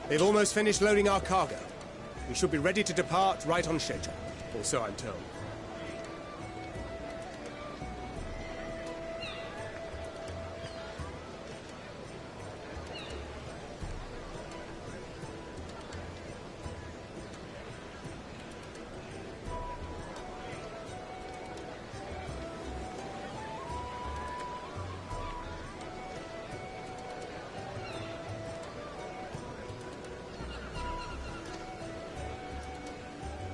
They've almost finished loading our cargo. We should be ready to depart right on schedule, or so I'm told.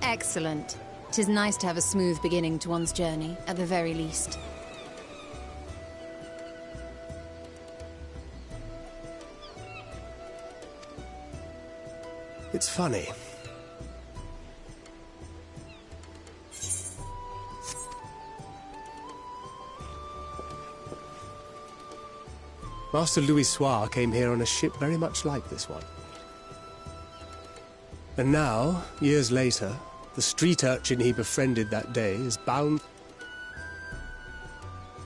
Excellent. 'Tis nice to have a smooth beginning to one's journey, at the very least. It's funny. Master Louis Soir came here on a ship very much like this one. And now, years later, the street urchin he befriended that day is bound...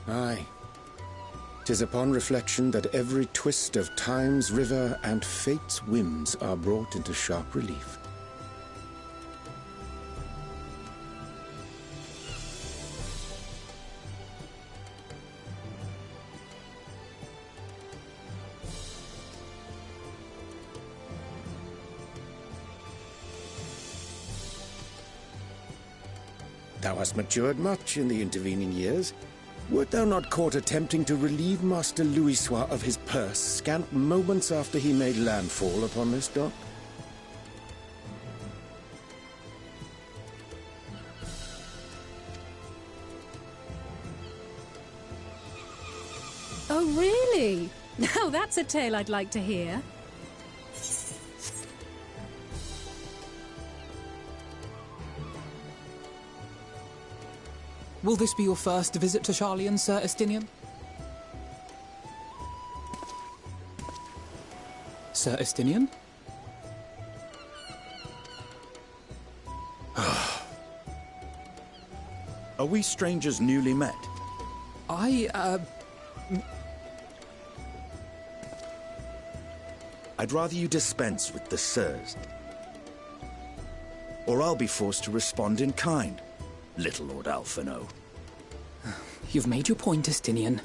Aye. 'Tis upon reflection that every twist of time's river and fate's whims are brought into sharp relief. Thou hast matured much in the intervening years. Wert thou not caught attempting to relieve Master Louis Soir of his purse scant moments after he made landfall upon this dock? Oh, really? Now that's a tale I'd like to hear. Will this be your first visit to Charlian, Sir Estinian? Sir Estinian? Are we strangers newly met? I'd rather you dispense with the sirs. Or I'll be forced to respond in kind, little Lord Alphino. You've made your point, Estinian.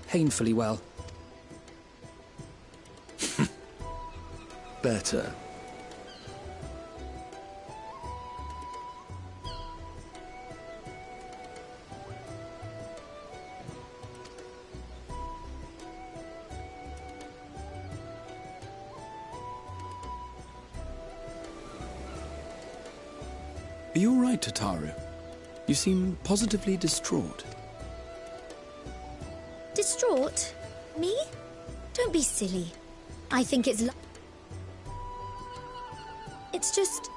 Painfully well. Better. Are you all right, Tataru? You seem positively distraught. Distraught? Me? Don't be silly. I think it's just...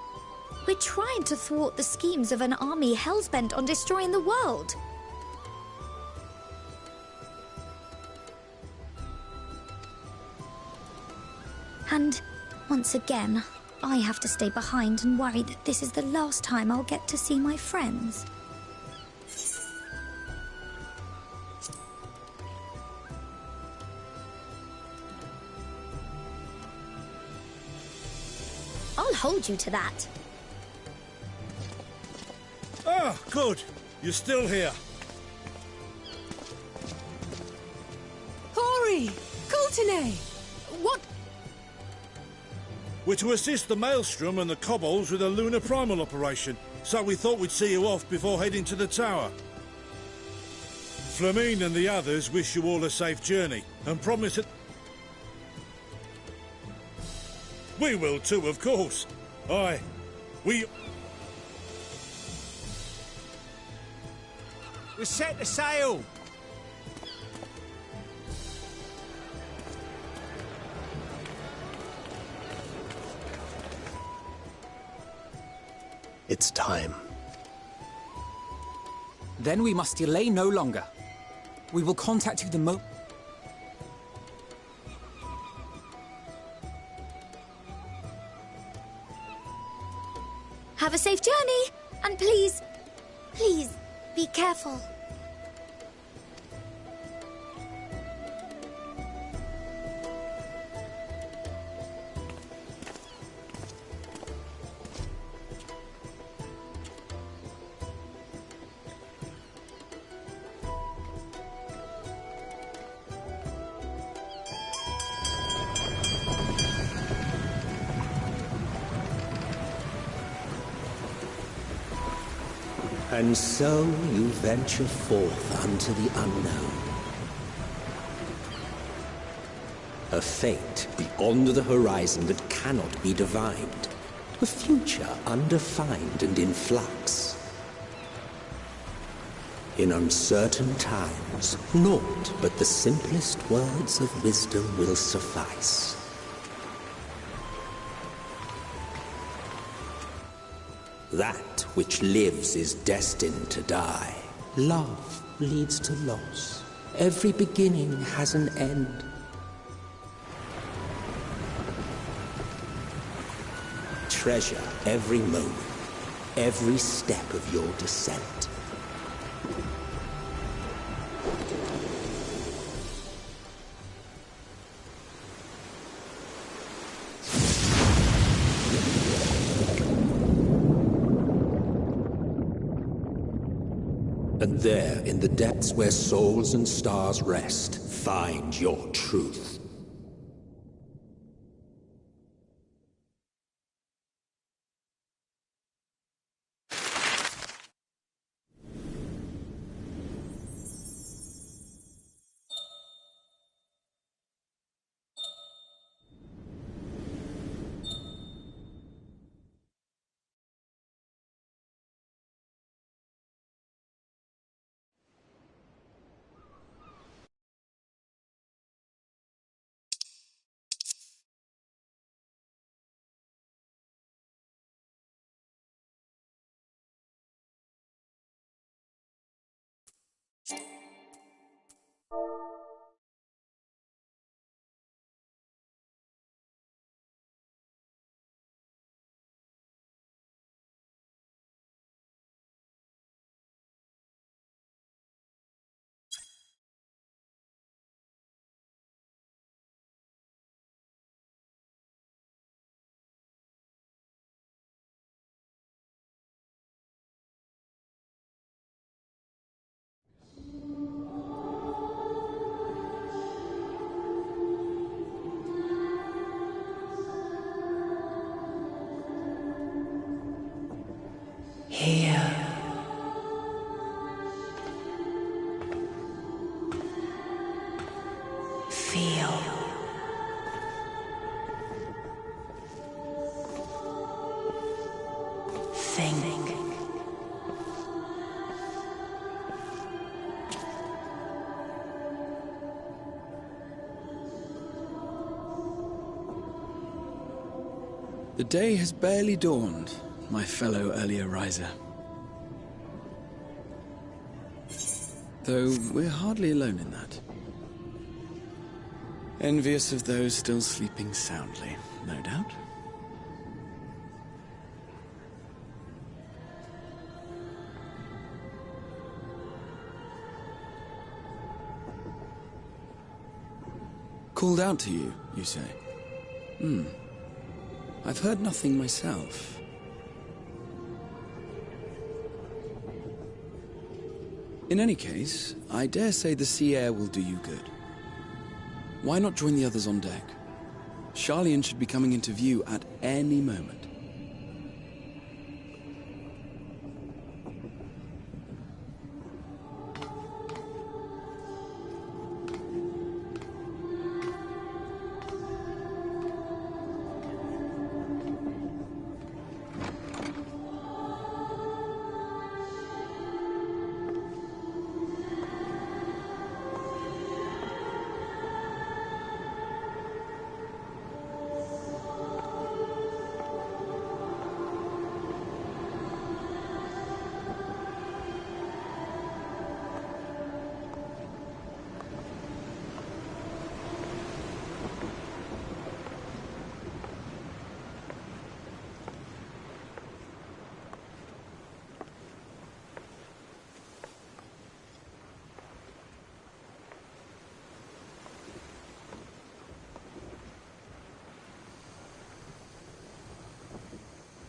we're trying to thwart the schemes of an army hellbent on destroying the world. And, once again, I have to stay behind and worry that this is the last time I'll get to see my friends. I'll hold you to that. Ah, good. You're still here. Hori! Coultenay! What? We're to assist the Maelstrom and the Kobolds with a lunar primal operation, so we thought we'd see you off before heading to the tower. Flamine and the others wish you all a safe journey, and promise that... We will too, of course. Aye. We set the sail! It's time. Then we must delay no longer. We will contact you the moment... Have a safe journey, and please, please, be careful. And so you venture forth unto the unknown. A fate beyond the horizon that cannot be divined. A future undefined and in flux. In uncertain times, naught but the simplest words of wisdom will suffice. That which lives is destined to die. Love leads to loss. Every beginning has an end. Treasure every moment, every step of your descent. And there, in the depths where souls and stars rest, find your truth. Here. Feel. Think. The day has barely dawned, my fellow earlier riser. Though we're hardly alone in that. Envious of those still sleeping soundly, no doubt. Called out to you, you say? I've heard nothing myself. In any case, I dare say the sea air will do you good. Why not join the others on deck? Charlian should be coming into view at any moment.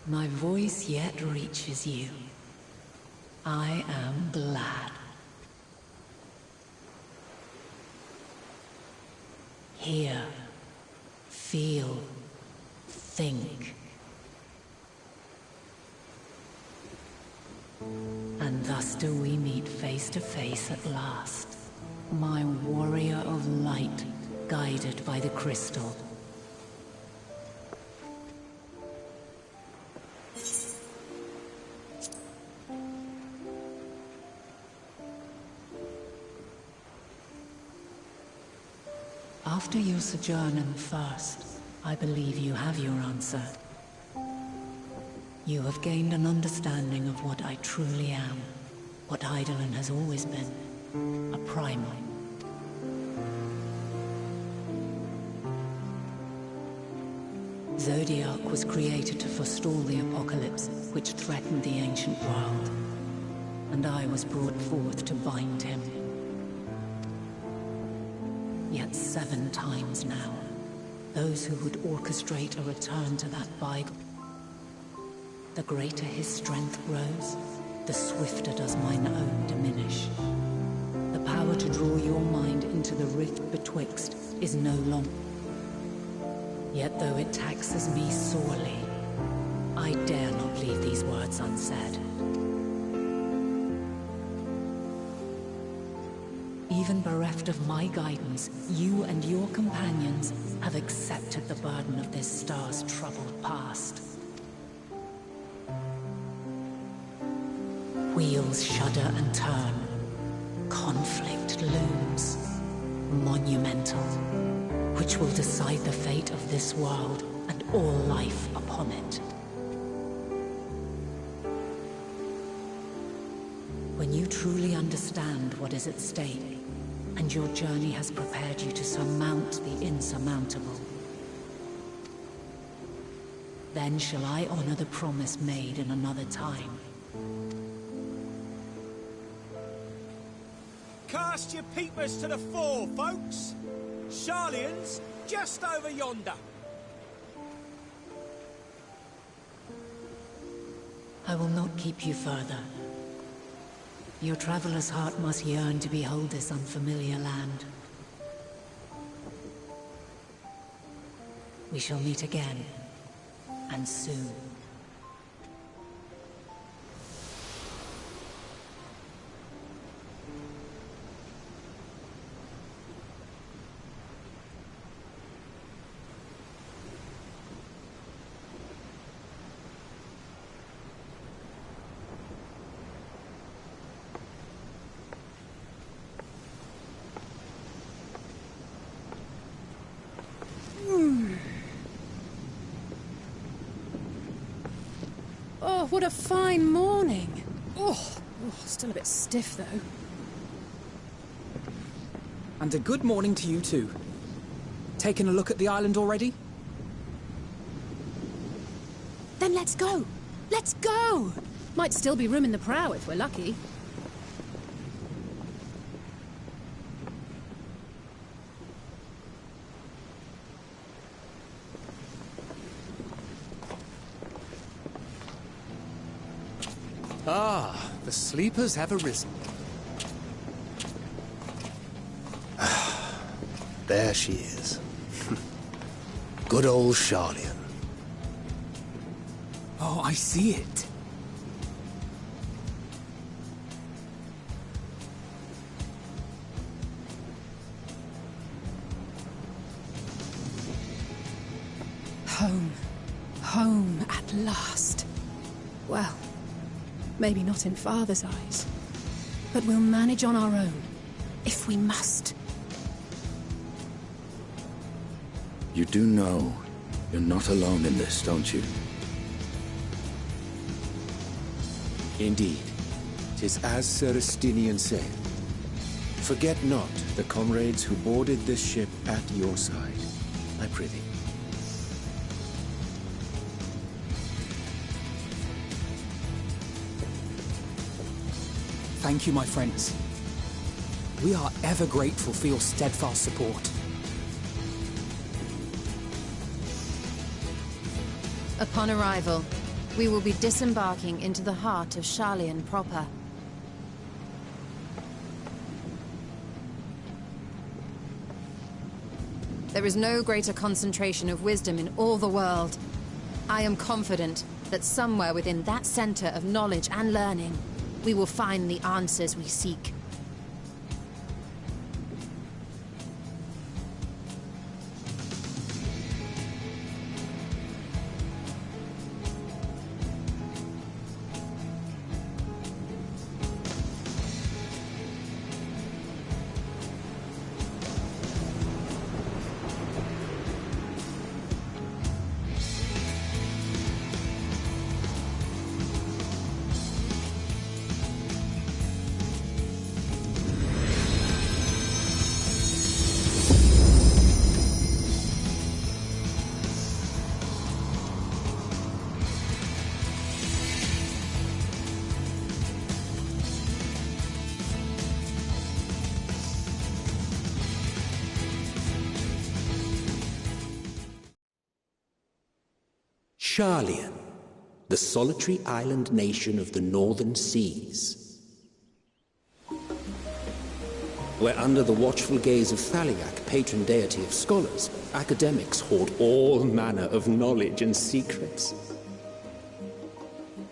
My voice yet reaches you. I am glad. Hear, feel, think. And And thus do we meet face to face at last. My warrior of light, guided by the crystal. After your sojourn in the First, I believe you have your answer. You have gained an understanding of what I truly am, what Eidolon has always been, a primal. Zodiac was created to forestall the apocalypse which threatened the ancient world, and I was brought forth to bind him. Yet 7 times now, those who would orchestrate a return to that bygone. The greater his strength grows, the swifter does mine own diminish. The power to draw your mind into the rift betwixt is no longer. Yet though it taxes me sorely, I dare not leave these words unsaid. Even bereft of my guidance, you and your companions have accepted the burden of this star's troubled past. Wheels shudder and turn. Conflict looms. Monumental. Which will decide the fate of this world and all life upon it. When you truly understand what is at stake, and your journey has prepared you to surmount the insurmountable, then shall I honor the promise made in another time. Cast your peepers to the fore, folks. Sharlayan's just over yonder. I will not keep you further. Your traveler's heart must yearn to behold this unfamiliar land. We shall meet again, and soon. Oh, what a fine morning. Oh, still a bit stiff, though. And a good morning to you too. Taking a look at the island already? Then let's go. Let's go! Might still be room in the prow if we're lucky. Ah, the sleepers have arisen. There she is. Good old Sharlayan. Oh, I see it. Home. Home at last. Well, maybe not in Father's eyes, but we'll manage on our own, if we must. You do know you're not alone in this, don't you? Indeed. 'Tis as Sir Estinian said. Forget not the comrades who boarded this ship at your side, I prithee. Thank you, my friends. We are ever grateful for your steadfast support. Upon arrival, we will be disembarking into the heart of Sharlayan proper. There is no greater concentration of wisdom in all the world. I am confident that somewhere within that center of knowledge and learning, we will find the answers we seek. Sharlian, the solitary island nation of the northern seas. Where under the watchful gaze of Thaliak, patron deity of scholars, academics hoard all manner of knowledge and secrets.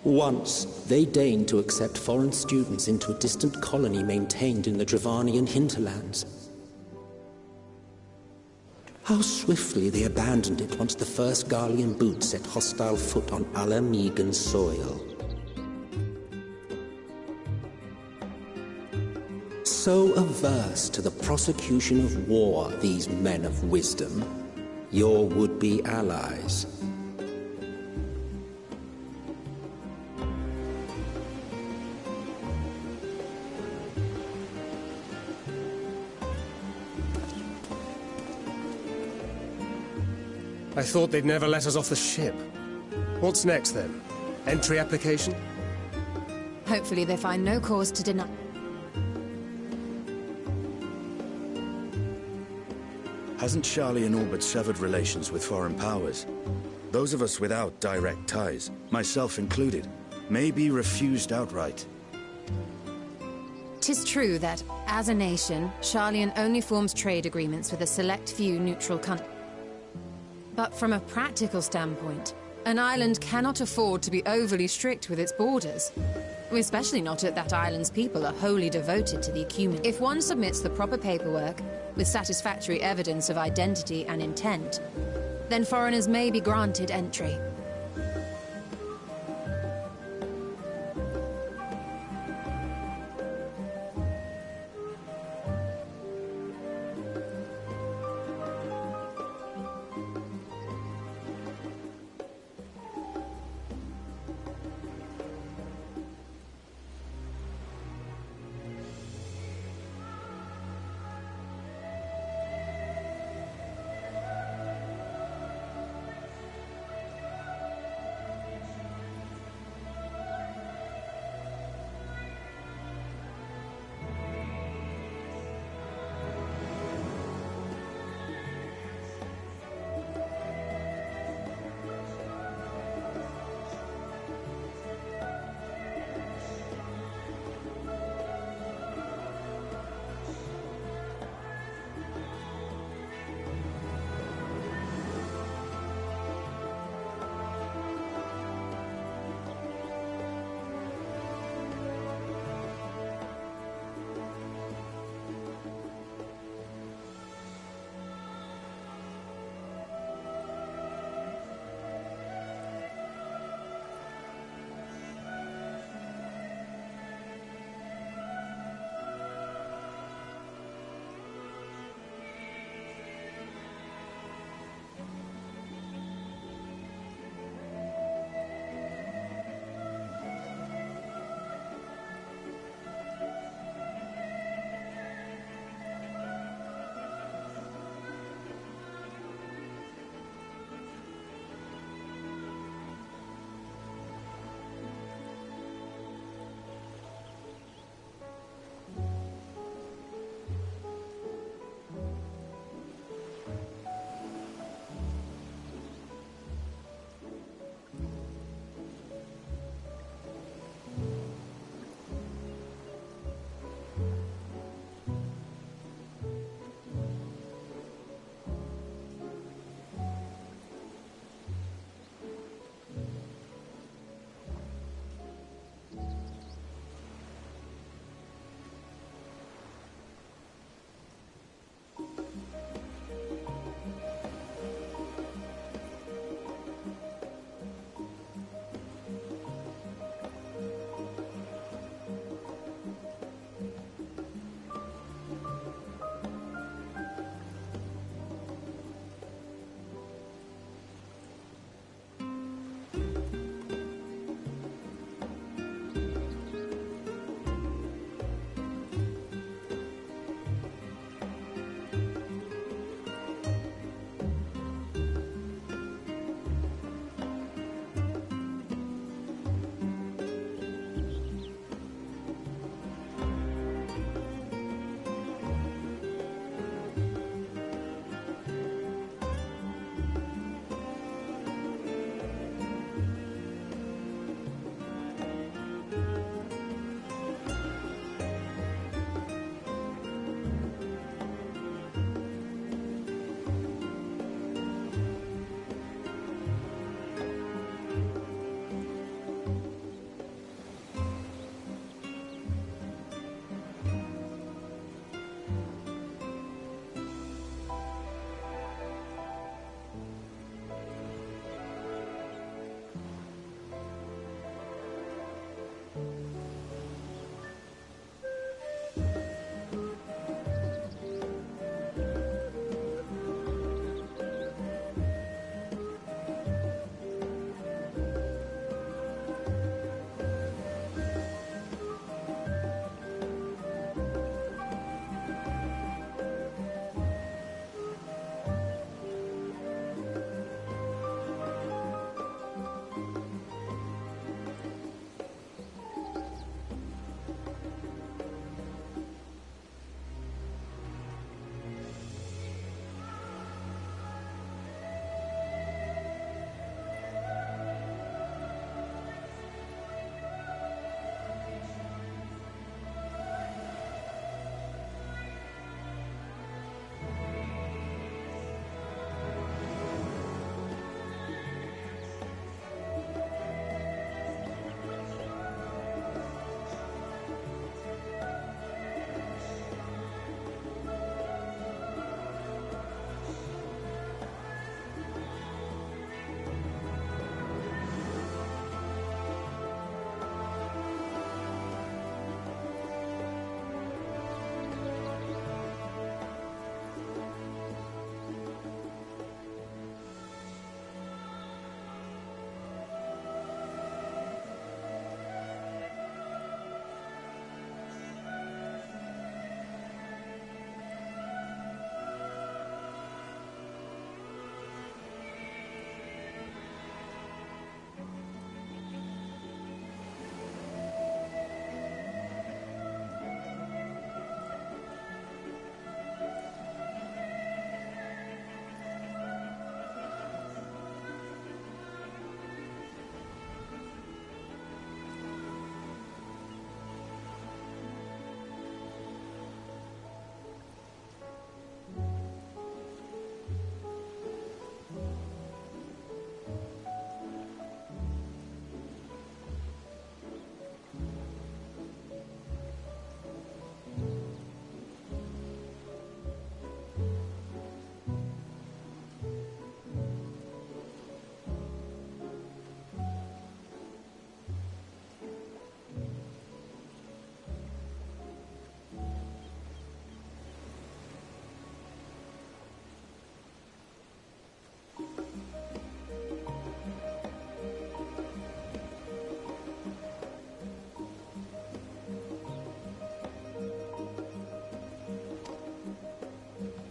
Once, they deigned to accept foreign students into a distant colony maintained in the Dravanian hinterlands. How swiftly they abandoned it once the first Garlean boot set hostile foot on Alamegan soil. So averse to the prosecution of war, these men of wisdom, your would-be allies. I thought they'd never let us off the ship. What's next, then? Entry application? Hopefully they find no cause to deny. Hasn't Sharlian all but severed relations with foreign powers? Those of us without direct ties, myself included, may be refused outright. 'Tis true that, as a nation, Sharlian only forms trade agreements with a select few neutral countries. But from a practical standpoint, an island cannot afford to be overly strict with its borders. Especially not if that island's people are wholly devoted to the Ecumen. If one submits the proper paperwork, with satisfactory evidence of identity and intent, then foreigners may be granted entry.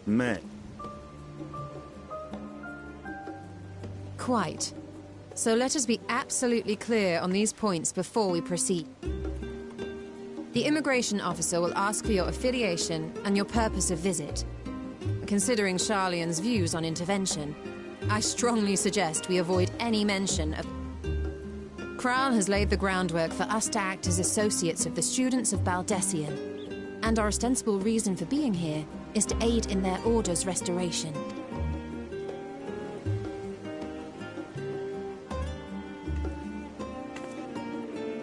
Men. Quite. So let us be absolutely clear on these points before we proceed. The immigration officer will ask for your affiliation and your purpose of visit. Considering Sharlayan's views on intervention, I strongly suggest we avoid any mention of... Kral has laid the groundwork for us to act as associates of the students of Baldessian, and our ostensible reason for being here is to aid in their order's restoration.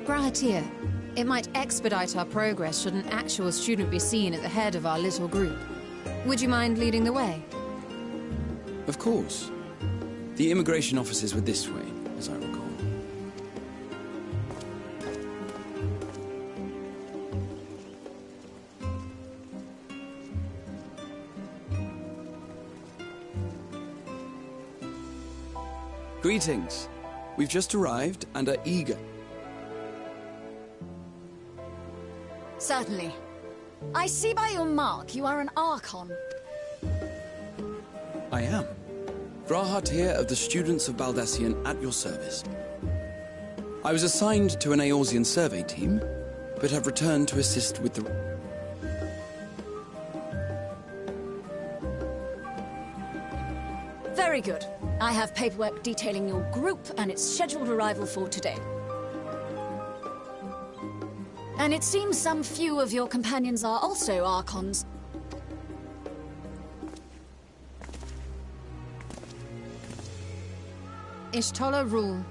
Brahatir, it might expedite our progress should an actual student be seen at the head of our little group. Would you mind leading the way? Of course. The immigration officers were this way, as I recall. Greetings. We've just arrived and are eager. Certainly. I see by your mark you are an Archon. I am. Brahatir of the Students of Baldessian at your service. I was assigned to an Eorzean survey team, but have returned to assist with the... Very good. I have paperwork detailing your group and its scheduled arrival for today. And it seems some few of your companions are also Archons. Ishtola rule.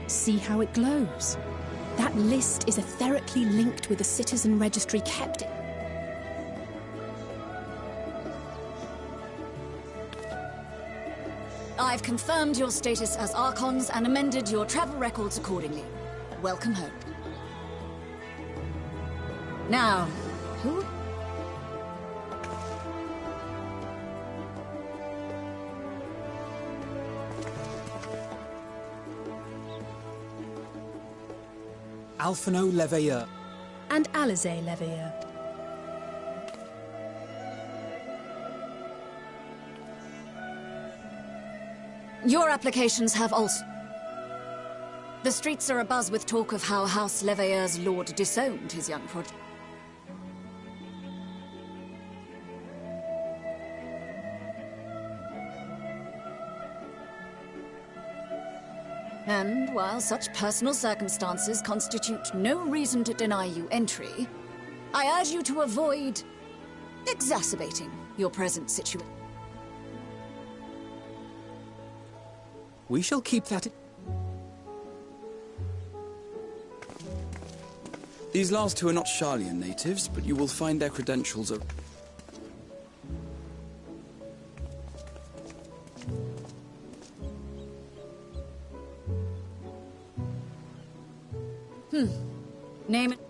See how it glows? That list is etherically linked with the citizen registry kept. I've confirmed your status as Archons and amended your travel records accordingly. Welcome home. Now, who? Alphino Leveilleur. And Alizé Leveilleur. Your applications have also... The streets are abuzz with talk of how House Leveilleur's lord disowned his young prodigy. And while such personal circumstances constitute no reason to deny you entry, I urge you to avoid exacerbating your present situation. We shall keep that... These last two are not Sharlayan natives, but you will find their credentials are... Name it.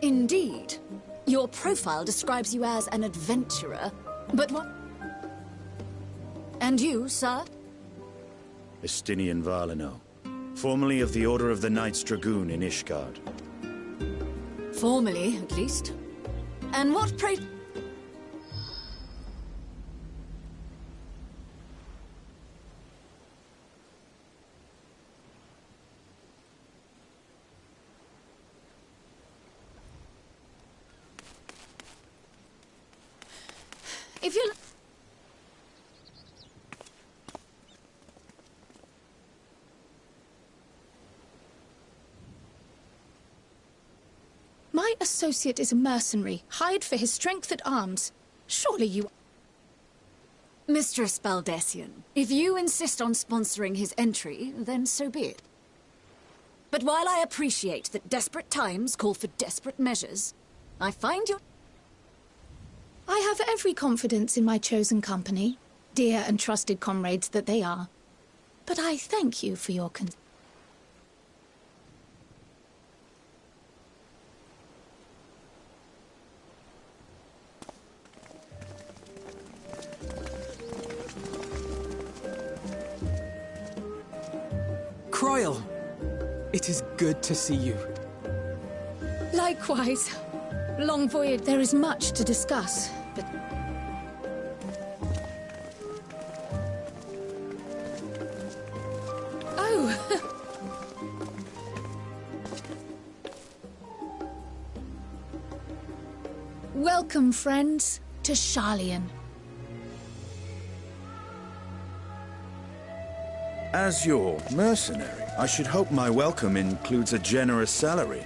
Indeed. Your profile describes you as an adventurer, but what... And you, sir? Estinian Valino, formerly of the Order of the Knights Dragoon in Ishgard. Formally, at least. And what, pray... If you... My associate is a mercenary, hired for his strength at arms. Surely you... Mistress Baldessian, if you insist on sponsoring his entry, then so be it. But while I appreciate that desperate times call for desperate measures, I find you... I have every confidence in my chosen company, dear and trusted comrades that they are. But I thank you for your Croyle! It is good to see you. Likewise. Long voyage. There is much to discuss, but... Oh! Welcome, friends, to Sharlayan. As your mercenary, I should hope my welcome includes a generous salary.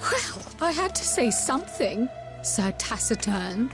Well, I had to say something, Sir Taciturn.